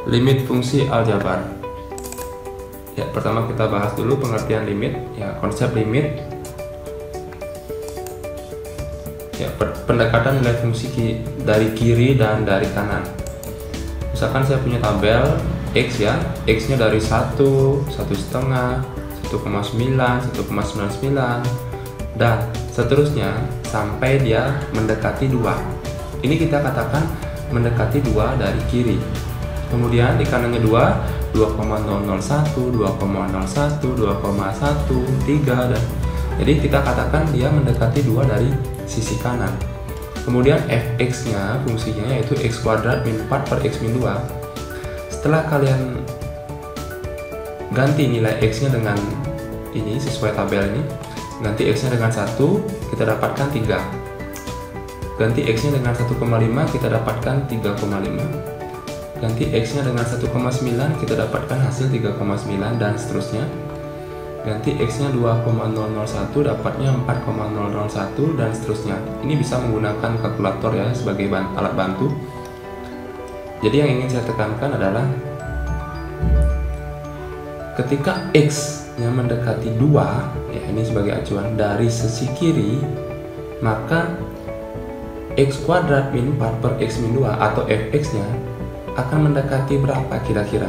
Limit fungsi aljabar. Ya, pertama kita bahas dulu pengertian limit. Ya, konsep limit. Ya, pendekatan nilai fungsi dari kiri dan dari kanan. Misalkan saya punya tabel X ya, X-nya dari 1, 1,5, 1,9, 1,99 dan seterusnya sampai dia mendekati 2. Ini kita katakan mendekati 2 dari kiri. Kemudian di kanannya 2, 2,001, 2,01, 2,1, 3 dan jadi kita katakan dia mendekati 2 dari sisi kanan. Kemudian fx-nya fungsinya yaitu x kuadrat min 4 per x min 2. Setelah kalian ganti nilai x-nya dengan ini sesuai tabel ini, ganti x-nya dengan 1, kita dapatkan 3. Ganti x-nya dengan 1,5, kita dapatkan 3,5. Ganti x-nya dengan 1,9, kita dapatkan hasil 3,9 dan seterusnya. Ganti x-nya 2,001, dapatnya 4,001 dan seterusnya. Ini bisa menggunakan kalkulator ya sebagai alat bantu. Jadi yang ingin saya tekankan adalah ketika x-nya mendekati 2, ya ini sebagai acuan dari sisi kiri, maka x kuadrat min 4 per x min 2 atau fx-nya akan mendekati berapa kira-kira?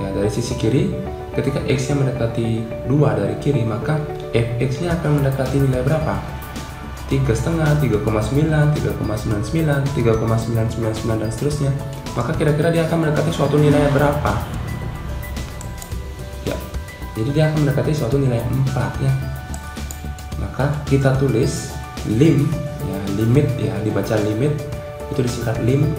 Ya, dari sisi kiri, ketika x-nya mendekati 2 dari kiri, maka fx-nya akan mendekati nilai berapa? 3,5, 3,9, 3,99, 3,999 dan seterusnya. Maka kira-kira dia akan mendekati suatu nilai berapa? Ya, jadi dia akan mendekati suatu nilai 4 ya. Maka kita tulis lim, ya limit ya, dibaca limit, itu disingkat lim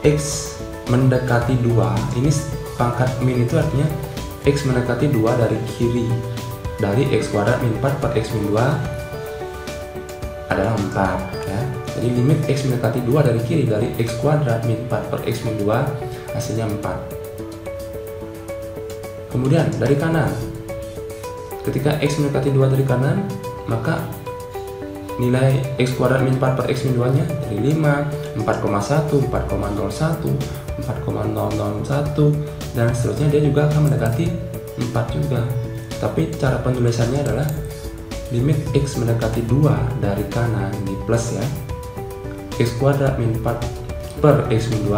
x mendekati 2. Ini pangkat min itu artinya x mendekati 2 dari kiri, dari x kuadrat min 4 per x min 2 adalah 4 ya. Jadi limit x mendekati 2 dari kiri, dari x kuadrat min 4 per x min 2 hasilnya 4. Kemudian dari kanan, ketika x mendekati 2 dari kanan, maka nilai x kuadrat min 4 per x min 2 nya dari 5, 4,1, 4,01, 4,001 dan seterusnya. Dia juga akan mendekati 4 juga. Tapi cara penulisannya adalah limit x mendekati 2 dari kanan di plus ya, x kuadrat min 4 per x min 2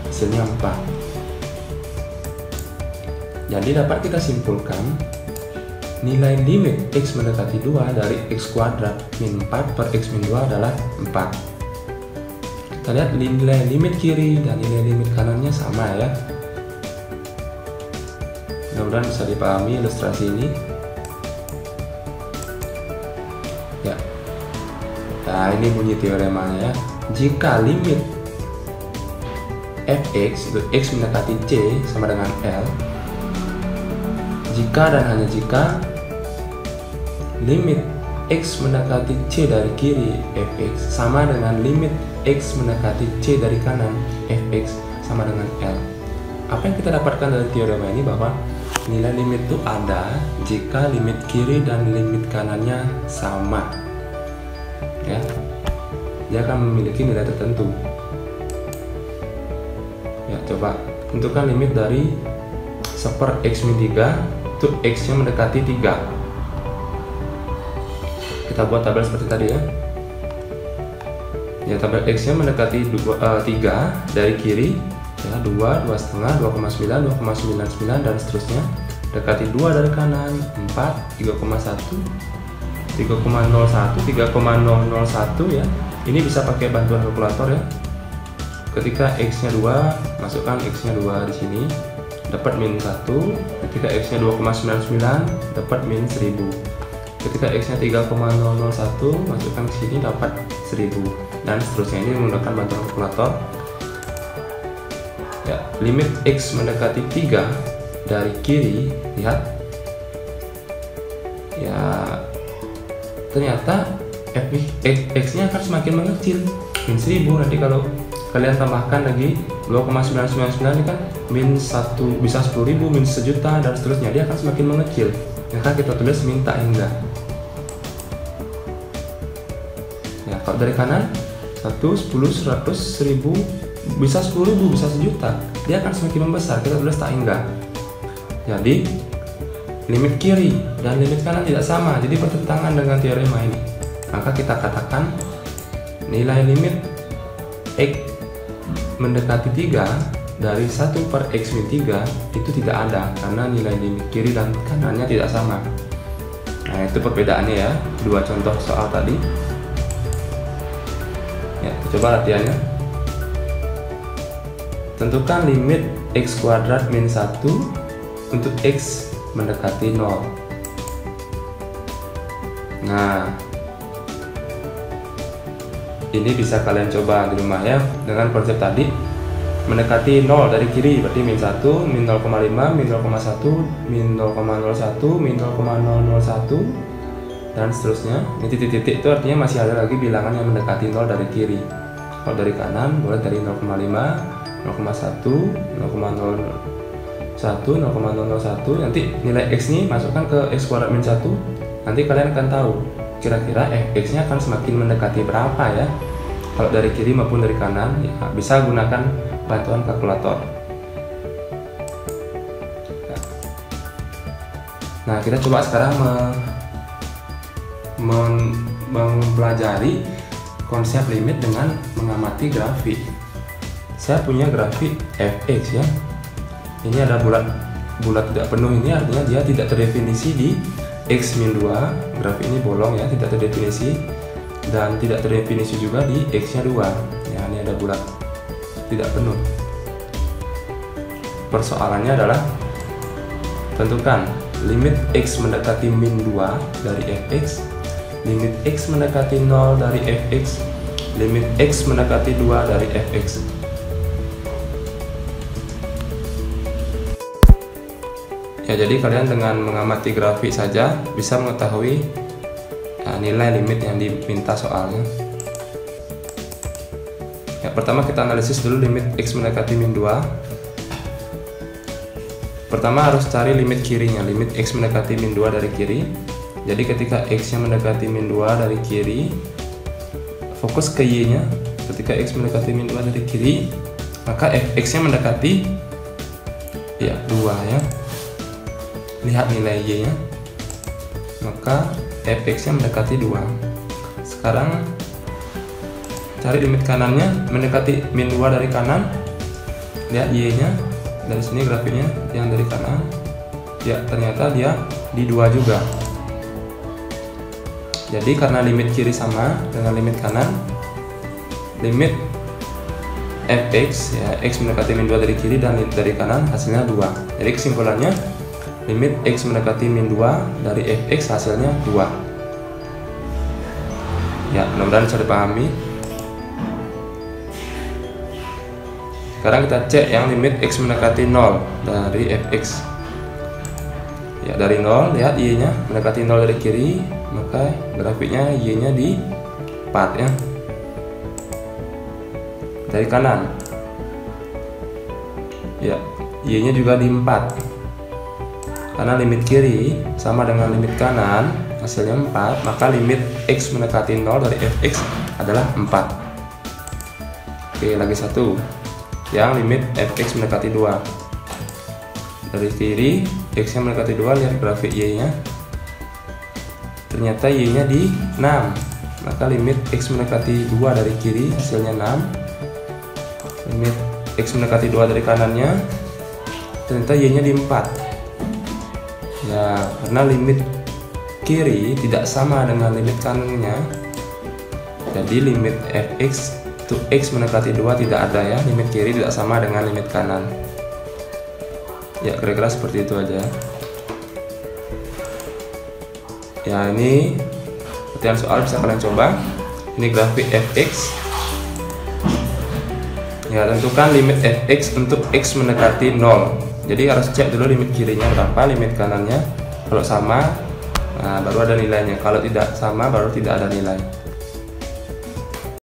hasilnya 4. Jadi dapat kita simpulkan nilai limit x mendekati 2 dari x kuadrat min 4 per x min 2 adalah 4. Kita lihat nilai limit kiri dan nilai limit kanannya sama ya. Mudah-mudahan bisa dipahami ilustrasi ini. Ya. Nah, ini bunyi teoremanya ya. Jika limit fx itu x mendekati c sama dengan L, jika dan hanya jika limit x mendekati c dari kiri fx sama dengan limit x mendekati c dari kanan fx sama dengan L. Apa yang kita dapatkan dari teorema ini bahwa nilai limit itu ada jika limit kiri dan limit kanannya sama ya. Dia akan memiliki nilai tertentu ya. Coba tentukan limit dari 1 per x min 3 itu x nya mendekati 3. Kita buat tabel seperti tadi ya. Ya, tabel x nya mendekati 3 dari kiri ya, 2, 2,5, 2,9, 2,99 dan seterusnya. Dekati 2 dari kanan, 4, 3,1, 3,01, 3,001 ya. Ini bisa pakai bantuan kalkulator ya. Ketika x nya 2, masukkan x nya 2 di sini, dapat min 1. Ketika x nya 2,99, dapat min 1000. Ketika x nya 3,001, masukkan ke sini, dapat 1000 dan seterusnya. Ini menggunakan bantuan kalkulator ya. Limit x mendekati 3 dari kiri, lihat ya, ternyata x nya akan semakin mengecil, min 1000. Nanti kalau kalian tambahkan lagi 2,999 ini kan min 1, bisa 10.000, min 1.000.000 dan seterusnya. Dia akan semakin mengecil. Maka kita tulis min tak hingga ya. Kalau dari kanan 1, 10, 100, 1000, bisa 10.000, bisa 1.000.000, dia akan semakin membesar. Kita tulis tak hingga. Jadi limit kiri dan limit kanan tidak sama, jadi bertentangan dengan teorema ini. Maka kita katakan nilai limit X mendekati 3 dari 1/x-3 itu tidak ada, karena nilai limit kiri dan kanannya tidak sama. Nah, itu perbedaannya ya, dua contoh soal tadi. Ya, coba latihannya. Tentukan limit x kuadrat min 1 untuk x mendekati 0. Nah, ini bisa kalian coba di rumah ya, dengan konsep tadi. Mendekati 0 dari kiri berarti min 1, min 0,5, min 0,1, min 0,01, min 0,001, dan seterusnya. Ini titik-titik itu artinya masih ada lagi bilangan yang mendekati 0 dari kiri. Kalau dari kanan boleh dari 0,5, 0,1, 0,01, 0,001. Nanti nilai x ini masukkan ke x kuadrat min 1. Nanti kalian akan tahu kira-kira fx nya akan semakin mendekati berapa ya. Kalau dari kiri maupun dari kanan ya, bisa gunakan bantuan kalkulator. Nah, kita coba sekarang mempelajari konsep limit dengan mengamati grafik. Saya punya grafik fx ya. Ini ada bulat tidak penuh, ini artinya dia tidak terdefinisi di x-2. Grafik ini bolong ya, tidak terdefinisi, dan tidak terdefinisi juga di x-nya 2. Ya, ini ada bulat tidak penuh. Persoalannya adalah tentukan limit x mendekati min 2 dari fx, limit x mendekati 0 dari fx, limit x mendekati 2 dari fx. Ya, jadi kalian dengan mengamati grafik saja bisa mengetahui nilai limit yang diminta soalnya. Ya, pertama kita analisis dulu limit x mendekati min 2. Pertama harus cari limit kirinya, limit x mendekati min 2 dari kiri. Jadi ketika x nya mendekati min 2 dari kiri, fokus ke y nya. Ketika x mendekati min 2 dari kiri, maka fx nya mendekati ya 2 ya. Lihat nilai y nya, maka fx nya mendekati 2. Sekarang cari limit kanannya, mendekati min 2 dari kanan. Lihat y nya, dari sini grafiknya yang dari kanan. Ya, ternyata dia di 2 juga. Jadi karena limit kiri sama dengan limit kanan, limit fx ya, x mendekati min 2 dari kiri dan dari kanan hasilnya 2. Jadi kesimpulannya limit x mendekati min 2 dari fx hasilnya 2. Ya, mudah-mudahan bisa dipahami. Sekarang kita cek yang limit x mendekati 0 dari fx. Ya, dari 0, lihat y nya mendekati 0 dari kiri, maka grafiknya y nya di 4 ya. Dari kanan, ya, y nya juga di 4. Karena limit kiri sama dengan limit kanan hasilnya 4, maka limit x mendekati 0 dari fx adalah 4. Oke, lagi satu yang limit fx mendekati 2. Dari kiri x nya mendekati 2, lihat grafik y nya, ternyata y nya di 6, maka limit x mendekati 2 dari kiri hasilnya 6. Limit x mendekati 2 dari kanannya, ternyata y nya di 4. Ya, karena limit kiri tidak sama dengan limit kanannya, jadi limit fx untuk x mendekati 2 tidak ada ya, limit kiri tidak sama dengan limit kanan. Ya, kira-kira seperti itu aja. Ya, ini latihan soal bisa kalian coba. Ini grafik fx. Ya, tentukan limit fx untuk x mendekati 0. Jadi harus cek dulu limit kirinya berapa, limit kanannya. Kalau sama, nah, baru ada nilainya. Kalau tidak sama, baru tidak ada nilai.